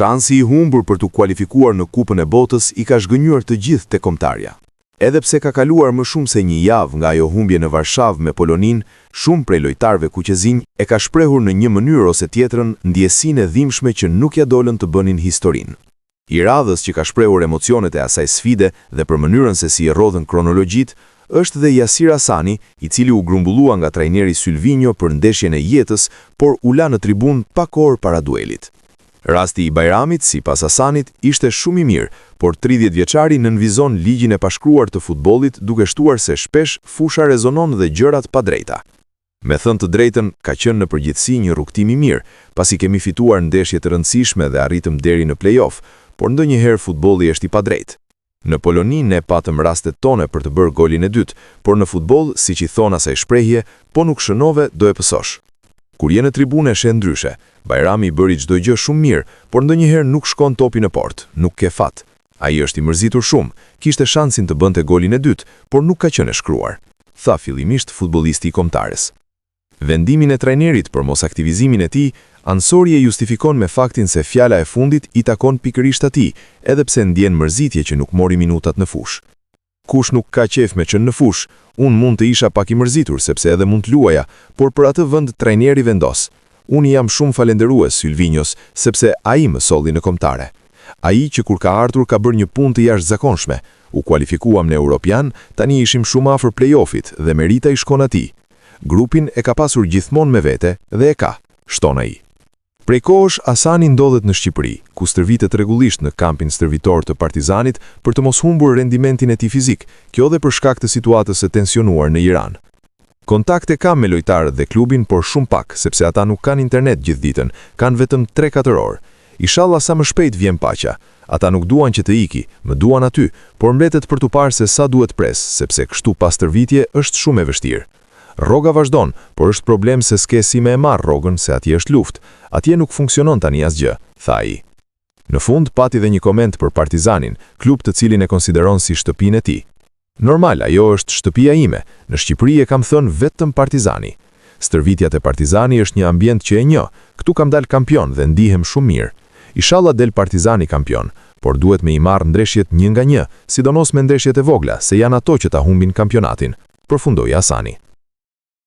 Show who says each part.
Speaker 1: Shansi i humbur për të kualifikuar në Kupën e Botës i ka zhgënjur të gjithë tek kombëtarja. Edhe pse ka kaluar më shumë se një javë nga ajo humbje në Varshavë me Polonin, shumë prej lojtarëve kuqezinj e ka shprehur në një mënyrë ose tjetrën ndjesinë e dhimbshme që nuk ja dolën të bënin historinë. I radhës që ka shprehur emocionet e asaj sfide dhe për mënyrën se si e rodhën kronologjitë, është dhe Yasir Hasani, i cili u grumbullua nga trajneri Sylvinho për ndeshjen e jetës, por u la në tribun pak orë para duelit. Rasti i Bajramit, sipas Hasanit, ishte shumë i mirë, por 30 vjeçari nënvizon ligjin e pashkruar të futbollit duke shtuar se shpesh fusha rezonon dhe gjërat pa drejta. Me thënë të drejtën, ka qenë në përgjithësi një rrugtim i mirë, pasi kemi fituar ndeshje të rëndësishme dhe arritëm deri në play-off, por ndonjëherë futbolli është i padrejtë. Në Poloni ne patëm rastet tone për të bërë golin e dytë, por në futboll, siç i thon asaj shprehje, po nuk shënove do e pësosh. Kur je në tribune she ndryshe. Bajrami bëri çdo gjë shumë mirë, por ndonjëherë nuk shkon topi në port, nuk ke fat. Ai është i mërzitur shumë, kishte shansin të bënte golin e dytë, por nuk ka qenë shkruar, tha fillimisht futbollisti i kombëtares. Vendimin e trajnerit për mos aktivizimin e tij, Ansori e justifikon me faktin se fjala e fundit i takon pikërisht atij, edhe pse ndjen mërzitje që nuk mori minutat në fushë. Kush nuk ka qef me qenë në fushë, unë mund të isha pak i mërzitur sepse edhe mund të luaja, por për atë vend trajneri vendos. Unë jam shumë falenderues Sylvinhos sepse ai më solli në kombëtare. Ai që kur ka ardhur ka bërë një punë të jashtëzakonshme. U kualifikuam në Europian, tani ishim shumë afër play-offit dhe merita i shkon atij. Grupin e ka pasur gjithmonë me vete dhe e ka, shton ai. Prej kohësh Hasani ndodhet në Shqipëri, ku stërvitet rregullisht në kampin stërvitor të Partizanit për të mos humbur rendimentin e tij fizik, kjo dhe për shkak të situatës së tensionuar në Iran. Kontakte kam me lojtarët dhe klubin, por shumë pak, sepse ata nuk kanë internet gjithë ditën, kanë vetëm 3-4 orë. Inshallah sa më shpejt vjen paqja. Ata nuk duan që të iki, më duan aty, por mbletet për të parë se sa duhet pres, sepse kështu pas stërvitje është shumë e vështirë. Rroga vazhdon, por është problem se s'ke si me e marr rrogën se atje është luftë. Atje nuk funksionon tani asgjë, tha ai. Në fund pati dhe një koment për Partizanin, klub të cilin e konsideron si shtëpinë e tij. Normal, ajo është shtëpia ime. Në Shqipëri e kam thënë vetëm Partizani. Stërvitjat e Partizani është një ambient që e njoh. Këtu kam dalë kampion dhe ndihem shumë mirë. Inshallah del Partizani kampion, por duhet me i marr ndreshjet një nga një, sidomos me ndeshjet e vogla, se janë ato që ta humbin kampionatin, përfundoi Hasani.